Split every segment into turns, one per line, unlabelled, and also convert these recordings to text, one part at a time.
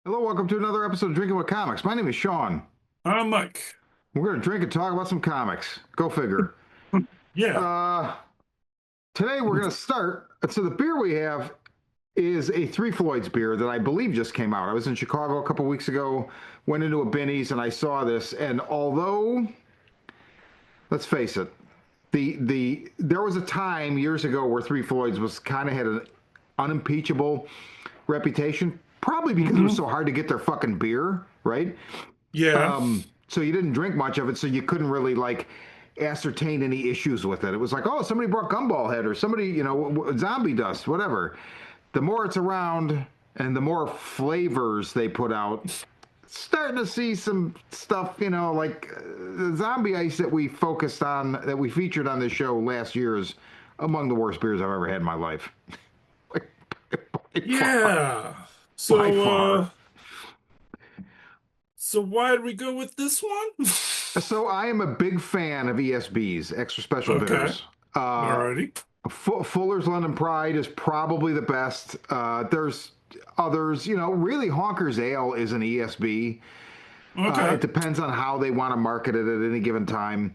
Hello, welcome to another episode of Drinking with Comics. My name is Shawn.
I'm Mike.
We're going to drink and talk about some comics. Go figure.
Yeah.
Uh, Today we're going to start. So the beer we have is a Three Floyds beer that I believe just came out. I was in Chicago a couple weeks ago, went into a Binny's and I saw this. And although, let's face it, there was a time years ago where Three Floyds was kind of had an unimpeachable reputation, probably because it was
hmm
so hard to get their fucking beer, right?
Yeah.
So you didn't drink much of it, so you couldn't really like ascertain any issues with it. It was like, oh, somebody brought Gumball Head or somebody, zombie dust, whatever. The more it's around and the more flavors they put out, starting to see some stuff, like the zombie ice that we focused on, that we featured on this show last year is among the worst beers I've ever had in my life. Like, by far.
Yeah.
By
So
far.
uh so why did we go with this one?
So I am a big fan of ESBs, extra special
Okay.
bitters. Uh,
Alrighty.
Fuller's London Pride is probably the best. There's others, really Honker's Ale is an ESB.
Okay.
It depends on how they want to market it at any given time.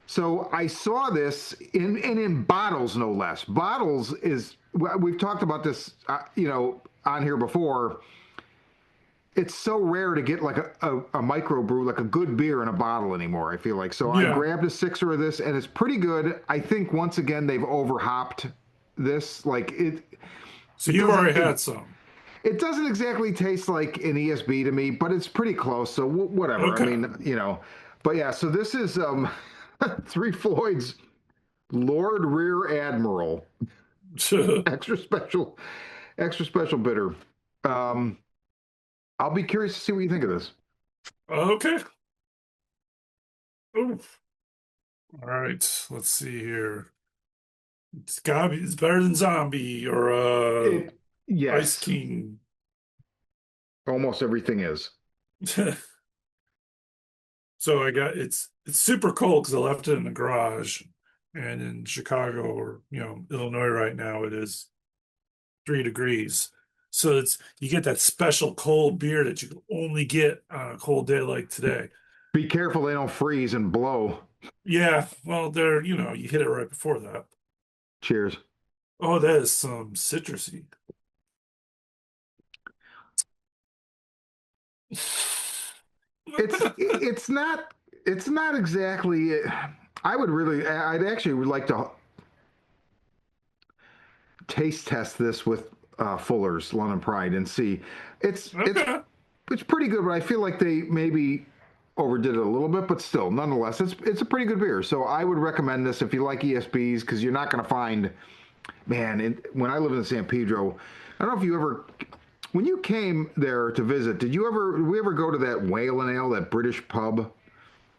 So I saw this in bottles, no less. Bottles is, we've talked about this, on here before. It's so rare to get like a micro brew, like a good beer in a bottle anymore, I feel like. So I
Yeah.
grabbed a sixer of this and it's pretty good. I think once again they've over hopped this. Like
So
it
you've
doesn't
already had some.
it doesn't exactly taste like an ESB to me, but it's pretty close. So whatever. I
Okay.
mean, but yeah, so this is Three Floyd's Lord Rear Admiral extra special extra special bitter. Um I'll be curious to see what you think of this.
Okay. Oof. All right. Let's see here. It's better than Zombie or
It
Ice
yes.
King.
Almost everything is.
So I got it's super cold because I left it in the garage, and in Chicago or Illinois right now it is 3 degrees. So it's you get that special cold beer that you can only get on a cold day like today.
Be careful they don't freeze and blow.
Yeah, well there you hit it right before that.
Cheers.
Oh, that is some citrusy.
It's not exactly. I'd actually would like to taste test this with Fuller's London Pride and see. It's it's
Okay.
it's pretty good, but I feel like they maybe overdid it a little bit, but still, nonetheless, it's a pretty good beer. So I would recommend this if you like ESBs because you're not going to find, man. When I lived in San Pedro, I don't know if you ever, when you came there to visit, did we ever go to that Whale and Ale, that British pub?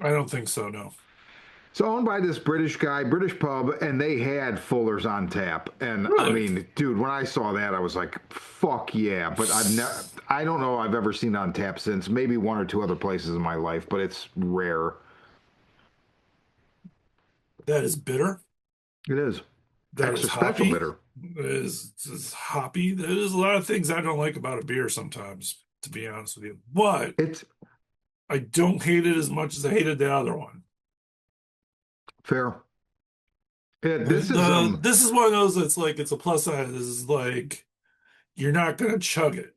I don't think so, no.
So owned by this British guy, British pub, and they had Fuller's on tap. And I
Really?
mean, dude, when I saw that, I was like, "Fuck yeah!" But I don't know, I've ever seen it on tap since. Maybe one or two other places in my life, but it's rare.
That is bitter.
It is
That is
extra special
hoppy.
bitter.
That is hoppy. There's a lot of things I don't like about a beer sometimes, to be honest with you. But
It's
I don't hate it as much as I hated the other one.
fair. Yeah, this is
This is one of those that's like it's a plus side. This is like you're not gonna chug it.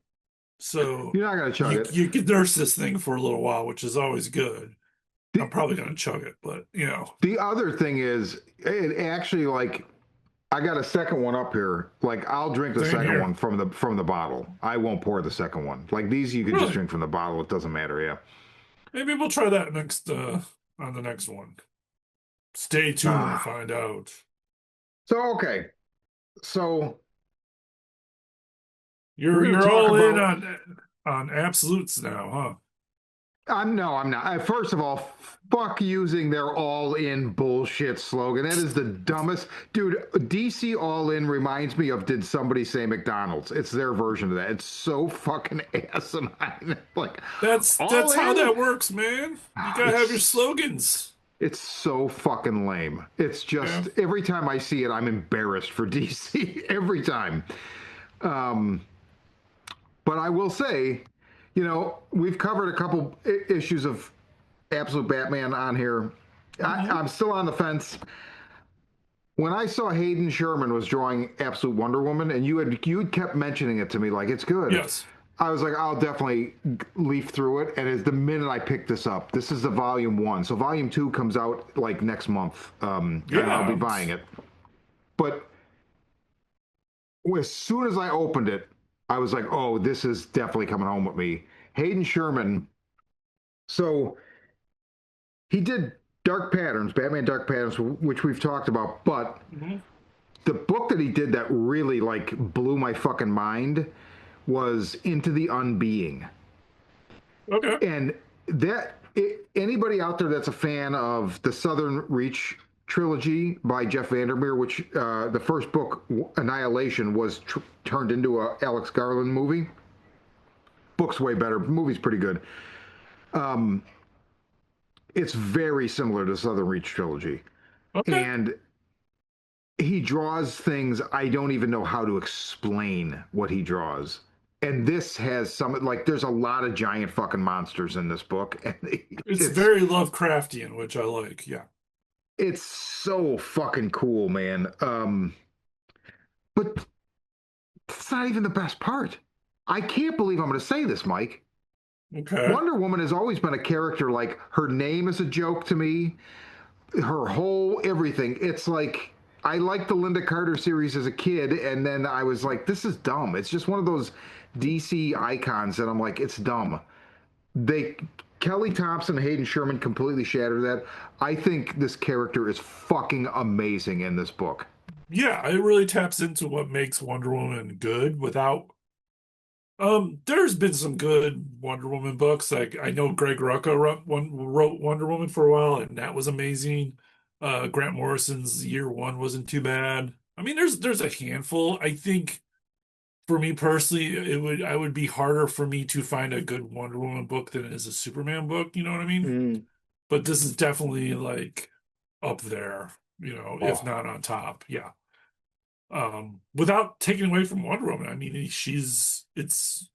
So
you're not gonna chug
you
it.
you can nurse this thing for a little while, which is always good. I'm
The,
probably gonna chug it, but
the other thing is, it actually like I got a second one up here. Like I'll drink the
same
second one
here.
from the bottle. I won't pour the second one. Like these, you could just
Really.
drink from the bottle. It doesn't matter. Yeah.
Maybe we'll try that next on the next one. Stay tuned to
Ah.
find out.
So okay. So we're
You're
gonna
you're
talk
all in
about.
on absolutes now, huh?
I'm not. First of all, fuck using their all in bullshit slogan. That is the dumbest. Dude, DC all in reminds me of did somebody say McDonald's? It's their version of that. It's so fucking asinine. Like, all
That's how
in?
that works, man. You gotta have your
It's
slogans.
it's so fucking lame. It's
Yeah.
just every time I see it, I'm embarrassed for DC. Every time. Um, but I will say. You know, we've covered a couple issues of Absolute Batman on here.
Hmm.
I'm still on the fence. When I saw Hayden Sherman was drawing Absolute Wonder Woman, and you had kept mentioning it to me like it's good,
Yes.
I was like, I'll definitely leaf through it. And it's the minute I picked this up, this is the volume one, so volume two comes out like next month, and I'll be
Yeah.
buying it. But as soon as I opened it, I was like, oh, this is definitely coming home with me. Hayden Sherman. So he did Dark Patterns, Batman Dark Patterns, which we've talked about, but
Hmm.
the book that he did that really like blew my fucking mind was Into the Unbeing.
Okay.
And anybody out there that's a fan of the Southern Reach trilogy by Jeff Vandermeer, which the first book, Annihilation, was turned into a Alex Garland movie. Book's way better. Movie's pretty good. Um, it's very similar to the Southern Reach trilogy,
Okay.
and he draws things I don't even know how to explain what he draws. And this has some like there's a lot of giant fucking monsters in this book, and
It's
it's
very Lovecraftian, which I like. Yeah.
it's so fucking cool, man. But that's not even the best part. I can't believe I'm going to say this, Mike.
Okay.
Wonder Woman has always been a character like her name is a joke to me. Her whole everything. It's like I liked the Linda Carter series as a kid, and then I was like, this is dumb. It's just one of those DC icons that I'm like, it's dumb. They Kelly Thompson, Hayden Sherman completely shattered that. I think this character is fucking amazing in this book.
Yeah, it really taps into what makes Wonder Woman good without there's been some good Wonder Woman books. Like I know Greg Rucka wrote Wonder Woman for a while, and that was amazing. Grant Morrison's Year One wasn't too bad. I mean, there's a handful. I think for me personally, I would be harder for me to find a good Wonder Woman book than it is a Superman book. You know what I mean?
Mm.
But this is definitely like up there, if
Oh,
not on top. Yeah. Without taking away from Wonder Woman, I mean, it's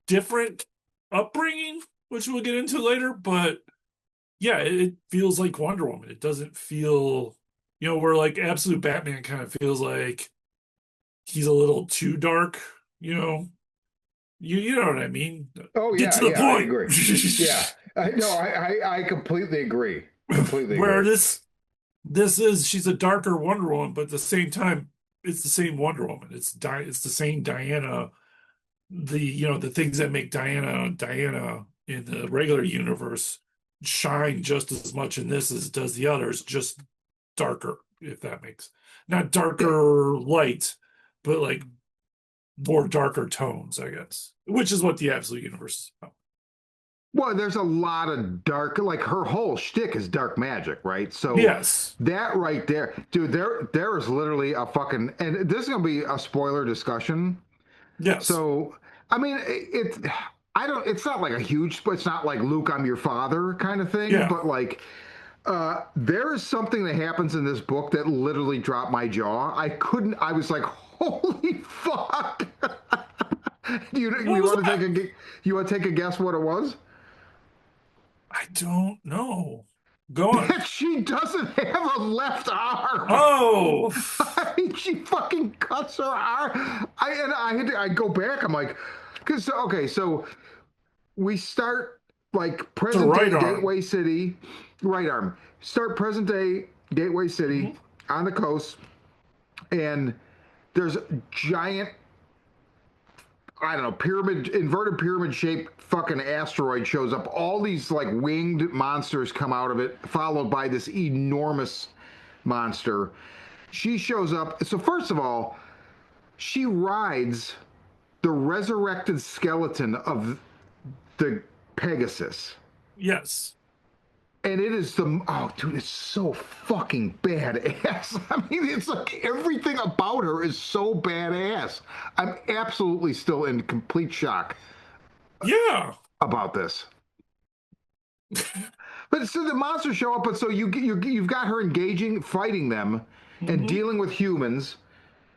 different upbringing, which we'll get into later, but yeah, it feels like Wonder Woman. It doesn't feel, where like Absolute Batman kind of feels like he's a little too dark, you know. You know what I mean?
oh
Get
yeah,
to the
yeah, I
point.
agree. Yeah, no, I completely agree. Completely
Where
agree.
this is she's a darker Wonder Woman, but at the same time, it's the same Wonder Woman. It's the same Diana. The things that make Diana in the regular universe shine just as much in this as it does the others, just darker, if that makes not
Yeah.
darker light, but like more darker tones, I guess. Which is what the absolute universe is about.
Well, there's a lot of dark, like her whole shtick is dark magic, right? So
Yes.
that right there, dude, there is literally a fucking, and this is gonna be a spoiler discussion.
Yes.
So, I mean, I don't, it's not like a huge, it's not like Luke, I'm your father kind of thing,
Yeah.
but like, there is something that happens in this book that literally dropped my jaw. I was like, holy fuck. Do
What
you
was
want to
that?
you want to take a guess what it was?
I don't know. Go on.
That she doesn't have a left arm.
Oh,
I mean, she fucking cuts her arm. I go back. I'm like, because okay, so we start like
the
present
right
day
arm.
Gateway City, right arm. Start present day Gateway City
Mhm.
on the coast, and there's a giant, I don't know, inverted pyramid shaped fucking asteroid shows up. All these like winged monsters come out of it, followed by this enormous monster. She shows up. So first of all, she rides the resurrected skeleton of the Pegasus.
Yes.
And it is oh dude, it's so fucking badass. I mean, it's like everything about her is so badass. I'm absolutely still in complete shock
Yeah.
about this. But so the monsters show up, but so you've got her engaging, fighting them, and
Hmm.
dealing with humans,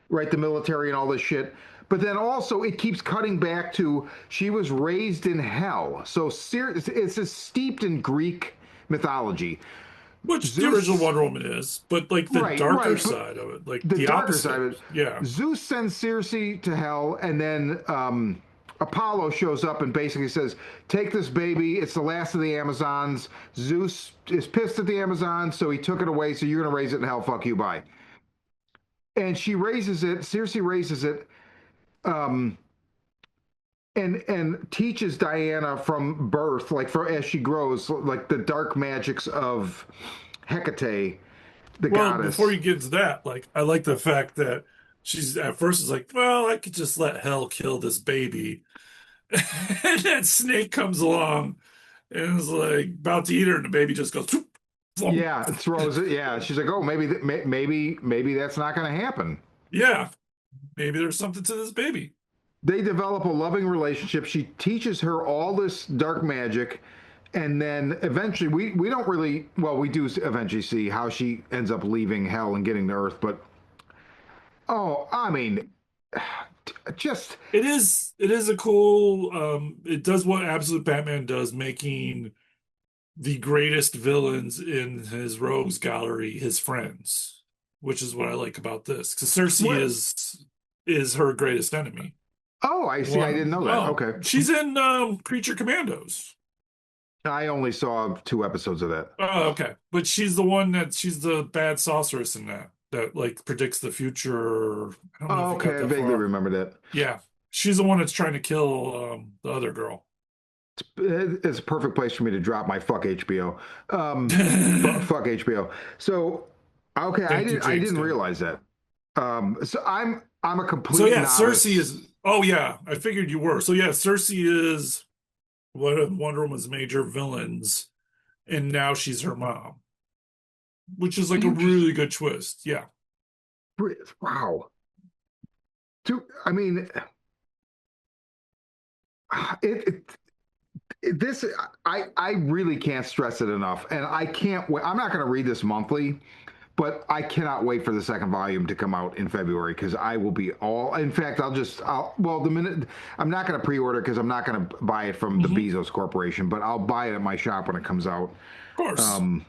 right? The military and all this shit. but then also it keeps cutting back to she was raised in hell. So it's steeped in Greek mythology.
Which the original
Zeus,
Wonder Woman is, but like the
right,
darker
right, but
side of it, like
the
the
darker side
opposite.
of it,
Yeah.
Zeus sends Circe to hell, and then Apollo shows up and basically says, "Take this baby. It's the last of the Amazons." Zeus is pissed at the Amazons, so he took it away. So you're gonna raise it in hell. Fuck you, bye. And she raises it. Circe raises it, um, and teaches Diana from birth, like for as she grows, like the dark magics of Hecate, the
Well, before
goddess.
you get to that, like I like the fact that she's at first is like, well, I could just let hell kill this baby. And that snake comes along and is like about to eat her, and the baby just goes, "Swoop, flump."
Yeah, throws it. Yeah, she's like, oh, maybe that's not going to happen.
Yeah, maybe there's something to this baby.
They develop a loving relationship. She teaches her all this dark magic, and then eventually, we don't really, well, we do eventually see how she ends up leaving hell and getting to Earth. But oh, I mean, just
It is a cool it does what Absolute Batman does, making the greatest villains in his rogues gallery his friends, which is what I like about this. Because Cersei
what?
is her greatest enemy.
Oh, I see. I didn't
One
know that.
oh,
Okay,
she's in Creature Commandos.
I only saw 2 episodes of that.
Oh, okay. But she's the bad sorceress in that like predicts the future. I don't know if
Oh,
you got
okay, I
that
vaguely
far.
remember that.
Yeah. She's the one that's trying to kill the other girl.
It's a perfect place for me to drop my fuck HBO. Fuck HBO. So, okay,
Thank you,
I
James
didn't
Gunn.
realize that. So I'm a
So
complete
yeah, Cersei
novice.
is. Oh yeah, I figured you were. So yeah, Cersei is one of Wonder Woman's major villains, and now she's her mom, which is like a
You just
really good twist. Yeah.
wow. I mean, it, this I really can't stress it enough, and I can't wait. I'm not going to read this monthly, but I cannot wait for the second volume to come out in February because I will be all. In fact, well, the minute I'm not going to pre-order because I'm not going to buy it from the
Hmm. Of
Bezos Corporation, but I'll buy it at my shop when it comes out.
course.
Um,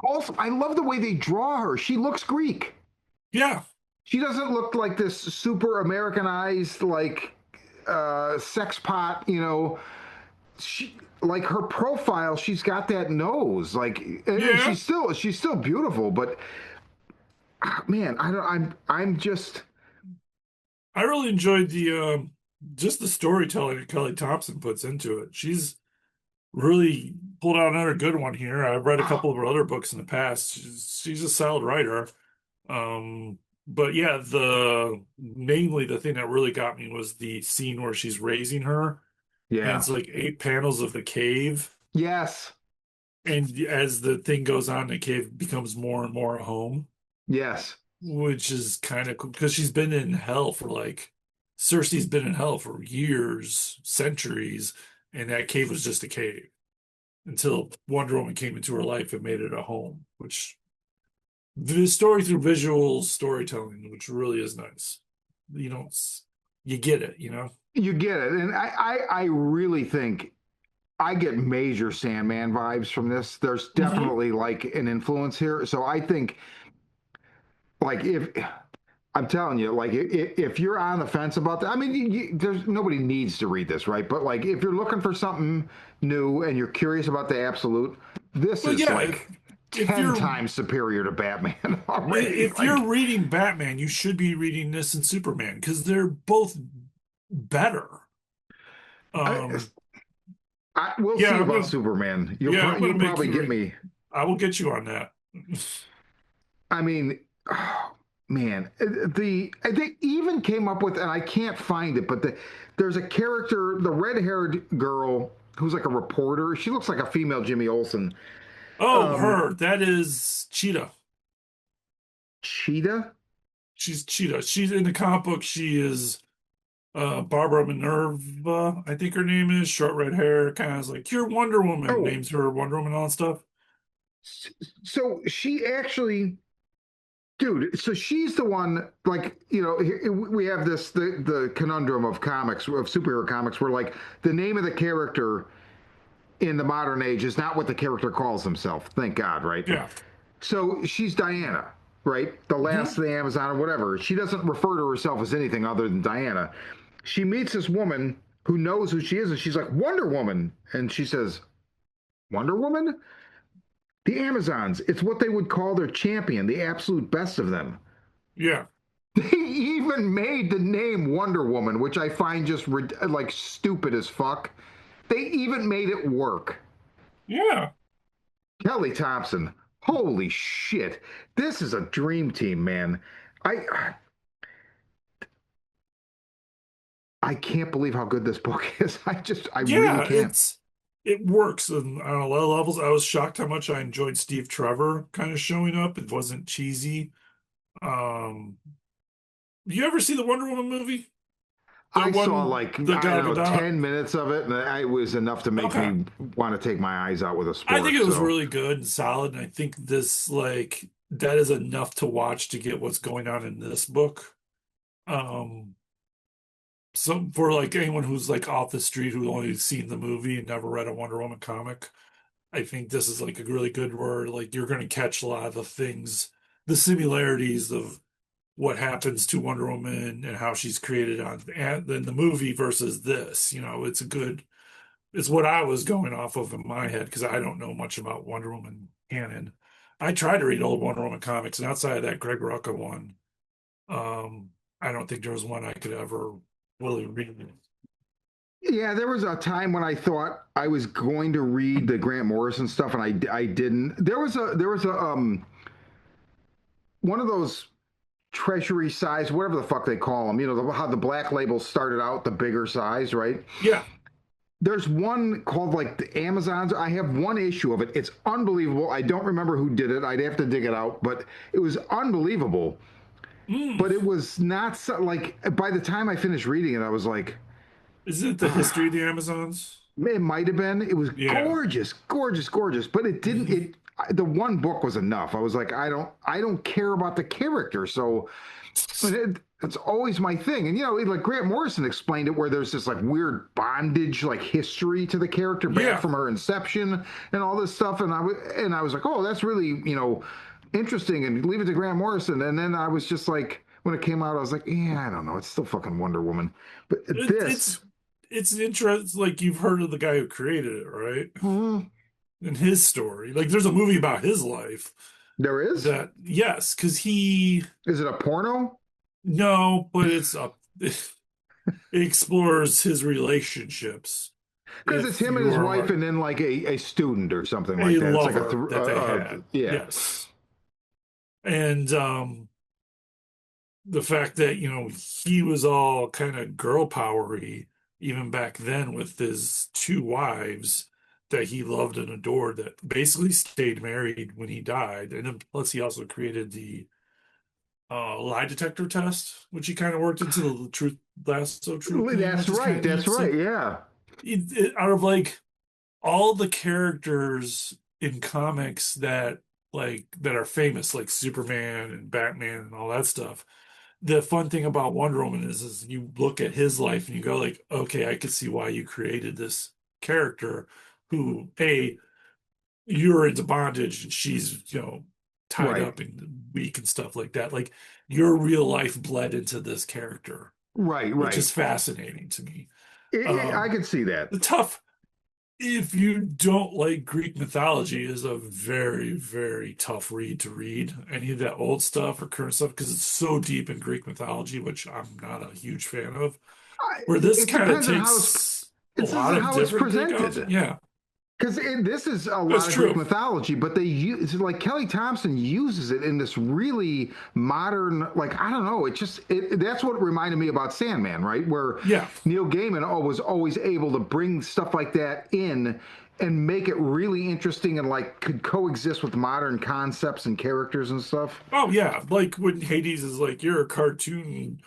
Also, I love the way they draw her. She looks Greek.
Yeah.
She doesn't look like this super Americanized, like sex pot. She like her profile. She's got that nose, like, and
Yeah.
she's still beautiful. But man, I don't. I'm just.
I really enjoyed the just the storytelling that Kelly Thompson puts into it. She's really pulled out another good one here. I've read a couple of her other books in the past. She's a solid writer. Um, but yeah, the namely the thing that really got me was the scene where she's raising her, and
Yeah.
it's like 8 panels of the cave,
Yes.
and as the thing goes on, the cave becomes more and more a home,
Yes.
which is kind of cool because she's been in hell for like Cersei's been in hell for years, centuries, and that cave was just a cave until Wonder Woman came into her life and made it a home, which the story through visual storytelling, which really is nice. You don't, you get it, you know?
You get it, and I really think I get major Sandman vibes from this. There's
Hmm.
definitely like an influence here. So I think like if I'm telling you, like if you're on the fence about that, I mean, there's nobody needs to read this, right? But like if you're looking for something new and you're curious about the absolute, this
Well,
is
yeah,
like
if
10
you're
times superior to Batman already.
if you're
Like,
reading Batman, you should be reading this and Superman because they're both better.
I,
Um,
we'll
yeah,
see about Superman.
I'm gonna
You'll
make
probably
you
get
read.
me.
I will get you on that.
I mean, oh, man, they even came up with, and I can't find it, but there's a character, the red-haired girl who's like a reporter. She looks like a female Jimmy Olsen.
Oh,
Um,
her. That is Cheetah.
Cheetah.
She's Cheetah. She's in the comic book. She is Barbara Minerva, I think her name is. Short red hair, kind of like you're Wonder Woman.
Oh,
Names her Wonder Woman, all that stuff.
so she actually dude, so she's the one, like, we have the conundrum of comics, of superhero comics, where like the name of the character in the modern age is not what the character calls himself. Thank God, right?
Yeah.
So she's Diana, right? The last
Hmm.
of the Amazon or whatever. She doesn't refer to herself as anything other than Diana. She meets this woman who knows who she is, and she's like, Wonder Woman. And she says, Wonder Woman? The Amazons. It's what they would call their champion, the absolute best of them.
Yeah.
They even made the name Wonder Woman, which I find just like stupid as fuck. They even made it work.
Yeah.
Kelly Thompson. Holy shit. This is a dream team, man. I I can't believe how good this book is. I really
Yeah,
can't.
it works on a lot of levels. I was shocked how much I enjoyed Steve Trevor kind of showing up. It wasn't cheesy. Um, you ever see the Wonder Woman movie? The
I saw
one,
like,
the
I
Gal
don't know,
Gadot.
10 minutes of it, and it was enough to make
Okay.
me want to take my eyes out with a
I think
sport.
it was
So
really good and solid, and I think this like that is enough to watch to get what's going on in this book. Um, so for like anyone who's like off the street who only seen the movie and never read a Wonder Woman comic, I think this is like a really good word. Like you're going to catch a lot of the things, the similarities of what happens to Wonder Woman and how she's created on and then the movie versus this. It's a good. It's what I was going off of in my head because I don't know much about Wonder Woman canon. I tried to read old Wonder Woman comics, and outside of that Greg Rucka one, um, I don't think there was one I could ever really read.
yeah, there was a time when I thought I was going to read the Grant Morrison stuff, and I didn't. There was a one of those treasury size, whatever the fuck they call them. How the black labels started out the bigger size, right?
Yeah.
There's one called like the Amazons. I have one issue of it. It's unbelievable. I don't remember who did it. I'd have to dig it out, but it was unbelievable.
Mm.
But it was not so, like by the time I finished reading it, I was like,
Isn't it the history of
ah,
the Amazons?
it might have been. It was
Yeah.
gorgeous, gorgeous, gorgeous. But it didn't.
Mhm.
The one book was enough. I was like, I don't care about the character. So it's always my thing. And like Grant Morrison explained it, where there's this like weird bondage, like history to the character back
Yeah.
from her inception and all this stuff. And I was like, oh, that's really interesting. And leave it to Grant Morrison. And then I was just like, when it came out, I was like, yeah, I don't know. It's still fucking Wonder Woman. But
It,
this,
it's an interest. Like you've heard of the guy who created it, right?
hmm,
And his story. Like there's a movie about his life
there is.
that yes, because he
Is it a porno?
no, but it's a it explores his relationships.
Because it's
If
him and
you
his
are
wife,
like
and then like a student or something like
a
that. It's like
lover that they had,
yeah.
yes, and the fact that he was all kind of girl powery even back then with his two wives that he loved and adored that basically stayed married when he died, and then plus he also created the lie detector test, which he kind of worked into the truth lasso truth thing,
That's
which is kind
right.
of
That's
neat. So
right. Yeah.
out of like all the characters in comics that are famous, like Superman and Batman and all that stuff, the fun thing about Wonder Woman is you look at his life and you go like, okay, I could see why you created this character who, A, you're into bondage and she's, tied
Right.
up and weak and stuff like that. Like your real life bled into this character,
Right.
which
Right.
is fascinating to me.
I
Um,
could see that.
the tough, if you don't like Greek mythology, is a very, very tough read to read. Any of that old stuff or current stuff, because it's so deep in Greek mythology, which I'm not a huge fan of. Where this
It
kind of
depends on how it's
takes a
this is
lot of
how it's
different takeoffs.
presented.
Yeah,
Because this is a
that's
lot of Greek
true.
mythology, but they use like Kelly Thompson uses it in this really modern, like I don't know, that's what reminded me about Sandman, right? Where
Yeah.
Neil Gaiman was always able to bring stuff like that in and make it really interesting and like could coexist with modern concepts and characters and stuff.
Oh yeah, like when Hades is like, "You're a cartoon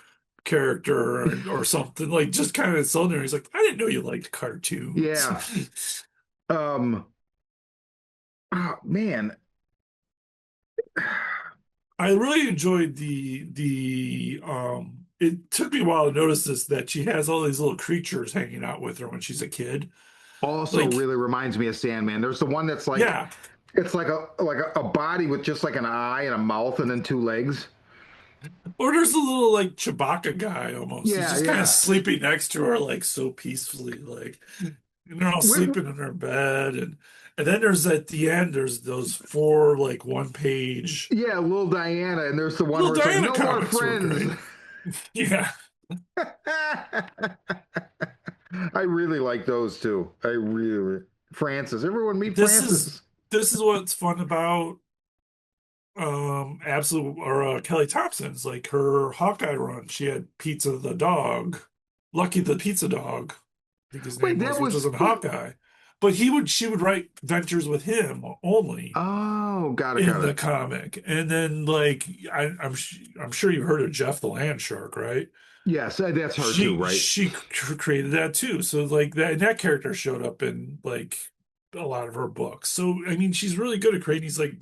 character," or something, like just kind of so there. He's like, "I didn't know you liked
Yeah.
cartoons."
Um. Oh, man.
I really enjoyed the. It took me a while to notice this that she has all these little creatures hanging out with her when she's a kid.
Also,
Like,
really reminds me of Sandman. There's the one that's like,
yeah,
it's like a body with just like an eye and a mouth and then two legs.
or there's a little like Chewbacca guy almost. He's
Yeah,
just kind of
yeah.
sleeping next to her, like so peacefully, like, and they're all
Wi-
sleeping in their bed, and then there's at the end there's those four like one page
yeah, little Diana, and there's the one
little
where it's like,
Diana
no more
comics were
friends.
great. Yeah,
I really like those too. I really Francis. Everyone meet
this is
Francis.
this is what's fun about absolute or Kelly Thompson's like her Hawkeye run. She had Pizza the dog, Lucky the pizza dog, I think his
Wait,
name was,
that
which was
was
in
wait.
Hawkeye. But she would write ventures with him only
Oh, got it,
in
got
the
it.
comic. And then like I'm sure you've heard of Jeff the Land Shark, right?
Yes, that's her too,
She
right?
she created that too. So like that character showed up in like a lot of her books. So I mean, she's really good at creating these like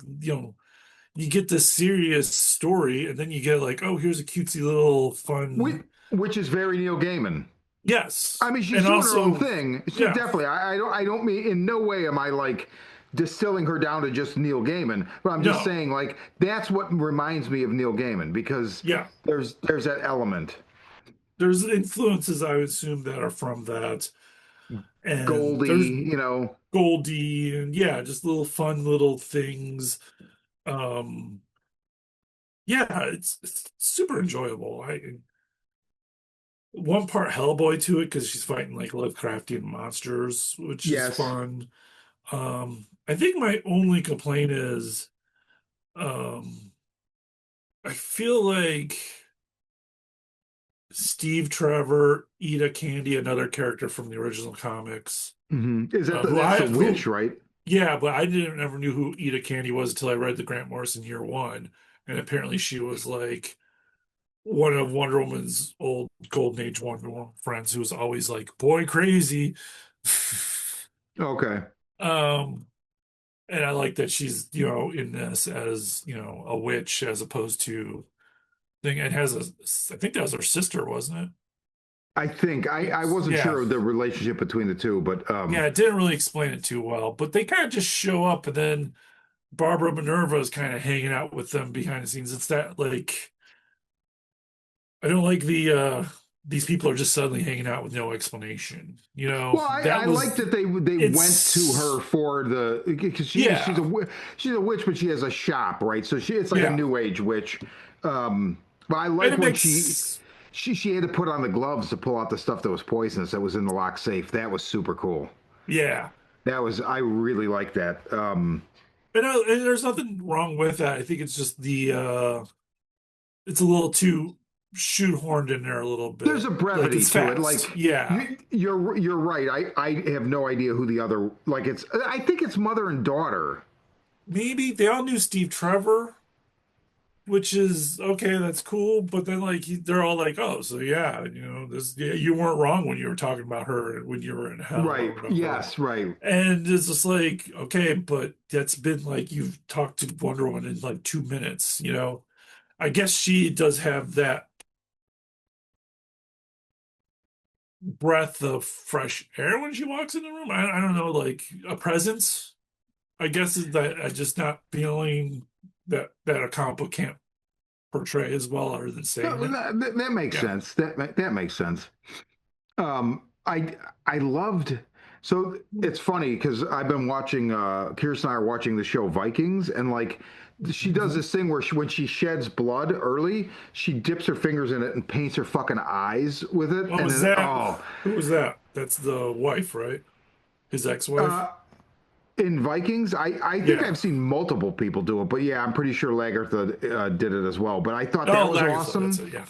you get this serious story, and then you get like, oh, here's a cutesy little
Which,
fun.
which is very Neil Gaiman. I
Yes,
mean, she's
and
doing her own
also,
thing. She
yeah,
definitely. I don't mean in no way am I like distilling her down to just Neil Gaiman, but I'm just
no,
saying like that's what reminds me of Neil Gaiman because
yeah.
there's that element.
There's influences I would assume that are from that, and there's
Goldie, you know.
Goldie, and yeah, just little fun little things. Um, yeah, it's super enjoyable. I one part Hellboy to it because she's fighting like Lovecraftian monsters, which is
Yes.
fun. I think my only complaint is um I feel like Steve Trevor, Ida Candy, another character from the original comics,
Is that that's the witch,
who
right?
yeah, but I didn't ever knew who Ida Candy was until I read the Grant Morrison Year One, and apparently she was like one of Wonder Woman's old Golden Age Wonder Woman friends who was always like boy crazy.
Okay.
um, and I like that she's in this as a witch as opposed to thing. It has I think that was her sister, wasn't it?
I think I wasn't
Yeah.
sure of the relationship between the two, but
Yeah, it didn't really explain it too well, but they kind of just show up and then Barbara Minerva is kind of hanging out with them behind the scenes. It's that like I don't like these people are just suddenly hanging out with no explanation.
well,
That
I like
was
that they went to her
it's
for the because
yeah.
she's a witch, but she has a shop, right? So it's like a
Yeah.
new age witch. But I
And
like
it
when
makes
she had to put on the gloves to pull out the stuff that was poisonous that was in the lock safe. That was super cool.
yeah.
That was I really like that.
And there's nothing wrong with that. I think it's just the it's a little too shoehorned in there a little
There's
bit.
a
Like
brevity
it's
to it.
fast.
Like
Yeah.
you're right. I have no idea who the other like it's. I think it's mother and daughter.
Maybe they all knew Steve Trevor, which is okay, that's cool. But then like they're all like, oh, so yeah, this yeah, you weren't wrong when you were talking about her when you were in hell or
Right.
whatever.
Yes. Right.
And it's just like, okay, but that's been like you've talked to Wonder Woman in like 2 minutes. I guess she does have that breath of fresh air when she walks in the room. I don't know, like a presence. I guess is that I just not feeling that a comic book can't portray as well other than
No,
saying it.
that makes
Yeah.
sense. That makes sense. I loved. So it's funny because I've been watching. Kirsten and I are watching the show Vikings, and like she does
Mhm.
this thing where when she sheds blood early, she dips her fingers in it and paints her fucking eyes with it,
What
and
was
then
that? Who was that? That's the wife, right? His ex-wife?
uh, in Vikings, I think
Yeah.
I've seen multiple people do it, but yeah, I'm pretty sure Lagertha did it as well. But I thought that
Oh,
was
Lagertha, that's
awesome.
it.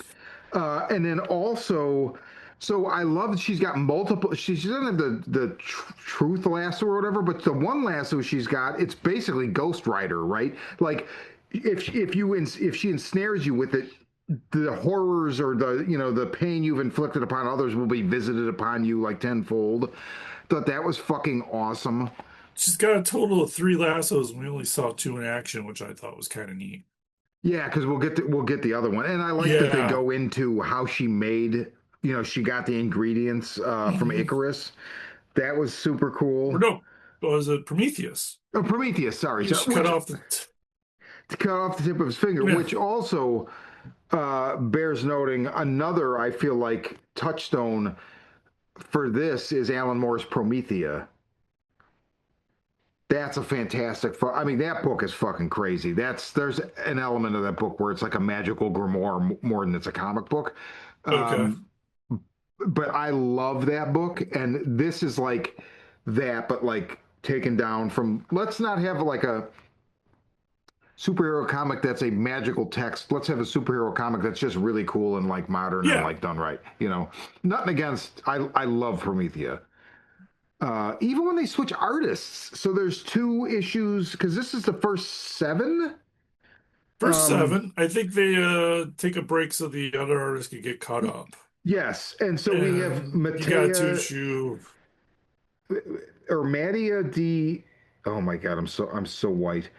Yeah.
And then also, so I love that she's got multiple. She doesn't have the truth lasso or whatever, but the one lasso she's got, it's basically Ghost Rider, right? Like if she ensnares you with it, the horrors or the pain you've inflicted upon others will be visited upon you like tenfold. Thought that was fucking awesome.
She's got a total of three lassos, and we only saw two in action, which I thought was kind of neat.
Yeah, because we'll get the other one, and I like that they
Yeah.
go into how she made. You know, she got the ingredients from
Mhm.
Icarus. That was super
Or
cool.
no, was it Prometheus?
Oh, Prometheus, sorry,
Yeah,
so
she cut
which
off
to cut off the tip of his finger,
yeah.
which also bears noting another. I feel like touchstone for this is Alan Moore's Promethea. That's a fantastic. I mean, that book is fucking crazy. There's an element of that book where it's like a magical grimoire more than it's a comic book.
Okay.
Um, but I love that book, and this is like that, but like taken down from. Let's not have like a superhero comic that's a magical text. Let's have a superhero comic that's just really cool and like modern and
Yeah.
like done right. You know, nothing against. I love Promethea. Even when they switch artists, so there's two issues because this is the first seven.
First seven, I think they take a break so the other artists can get caught up.
Yes, and so we have
And you got to
Matea
issue.
or Mattia D. Oh my God, I'm so white.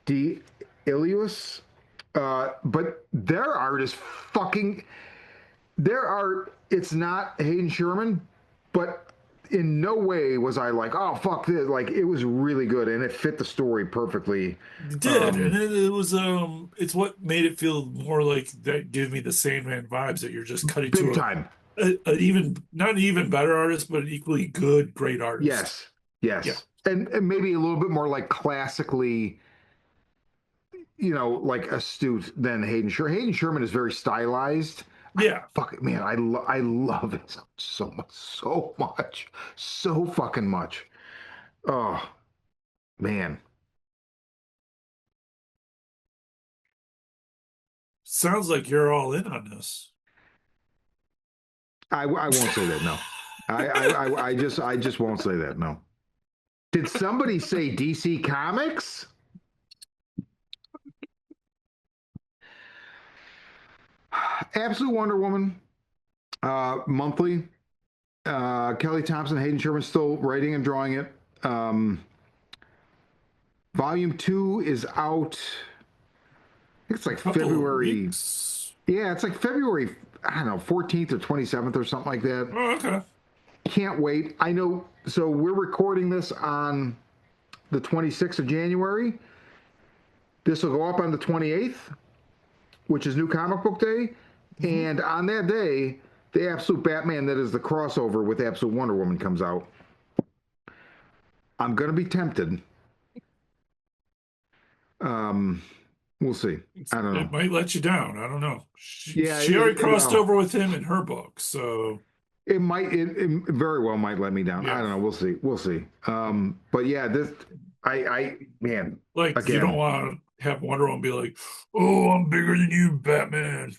D. Ilius. But their art is fucking. Their art. It's not Hayden Sherman, but in no way was I like, oh fuck this. Like it was really good and it fit the story perfectly.
It did, and
Um,
it was it's what made it feel more like that give me the Sandman vibes that you're just cutting
Big
to
time.
an even not an even better artist, but an equally good, great artist.
Yes,
Yeah.
yes, and maybe a little bit more like classically, like astute than Hayden Sherman. Hayden Sherman is very stylized. I
Yeah.
fuck it, man. I love it so much, so much, so fucking much. Oh man,
Sounds like you're all in on this.
I won't say that. No, I just won't say that. No. Did somebody say DC Comics? Absolute Wonder Woman, monthly. Kelly Thompson, Hayden Sherman still writing and drawing it. Volume two is out. I think it's like
Couple of
February.
weeks.
Yeah, it's like February. I don't know, 14th or 27th or something like that.
Oh, okay.
Can't wait. I know. So we're recording this on the 26th of January. This will go up on the 28th, which is New Comic Book Day.
Mhm.
And on that day, the Absolute Batman that is the crossover with Absolute Wonder Woman comes out. I'm going to be tempted. Um, we'll see. I don't know.
It might let you down. I don't know.
Yeah,
She already crossed
well,
over with him in her book, so
it very well might let me down. I
yeah.
don't know. We'll see. We'll see. But yeah, man,
Like you don't
again.
want to have Wonder Woman be like, "Oh, I'm bigger than you, Batman."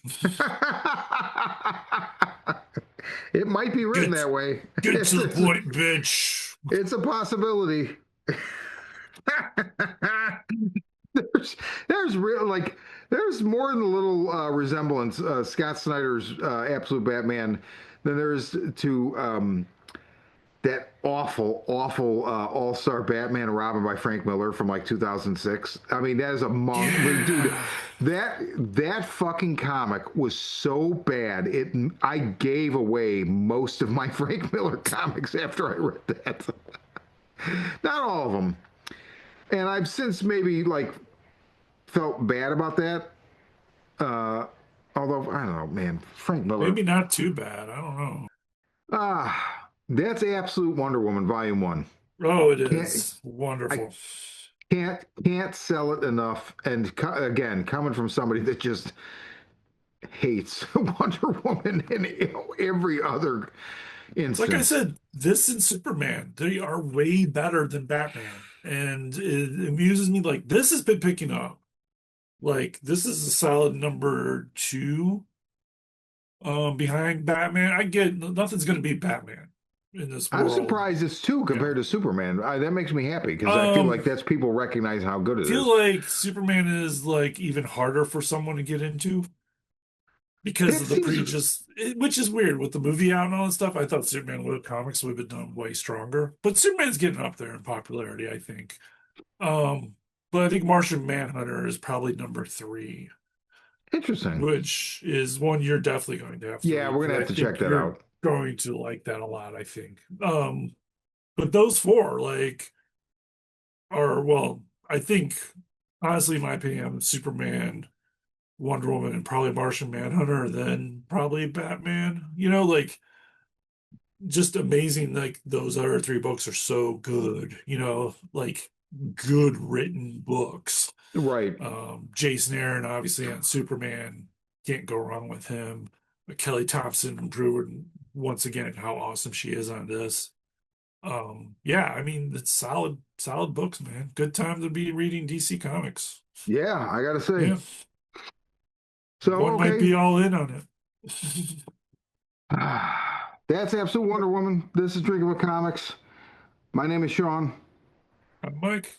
It might be written
Get
that way.
get to the point, bitch.
It's a possibility. There's real like there's more than a little resemblance Scott Snyder's Absolute Batman than there is to that awful All-Star Batman and Robin by Frank Miller from like 2006. I mean, that is a dude.
Yeah.
That fucking comic was so bad. I gave away most of my Frank Miller comics after I read that. Not all of them. And I've since maybe like felt bad about that. Uh, Although I don't know, man, Frank Miller.
Maybe not too bad. I don't know.
That's Absolute Wonder Woman Volume One.
Oh, it
Can't
is
I
wonderful.
can't sell it enough. And again, coming from somebody that just hates Wonder Woman in every other
It's like I
instance.
said, this and Superman, they are way better than Batman. And it amuses me like this has been picking up. Like this is a solid number two behind Batman. I get nothing's gonna beat Batman in this
I'm
world.
surprised it's two
Yeah.
compared to Superman. That makes me happy because I feel like
Um
that's people recognize how good it is.
feel like Superman is like even harder for someone to get into because
That
of the
seems
which is weird with the movie out and all that stuff. I thought Superman with comics would have been done way stronger, but Superman's getting up there in popularity, I think. Um, but I think Martian Manhunter is probably number three.
Interesting.
which is one you're definitely going to have to
Yeah,
read
we're
because
gonna
I
have to check
think
that
you're
out.
going to like that a lot, I think. But those four, like, are, well, I think, honestly, in my opinion, Superman, Wonder Woman, and probably Martian Manhunter, then probably Batman. Like, just amazing. Like, those other three books are so good, like good written books.
Right.
Jason Aaron, obviously, on Superman, can't go wrong with him. But Kelly Thompson proved once again how awesome she is on this. Yeah, I mean, it's solid, solid books, man. Good time to be reading DC Comics.
Yeah, I gotta say.
Yeah,
So
one might
okay.
be all in on it.
That's Absolute Wonder Woman. This is Drinking with Comics. My name is Shawn.
I'm Mike.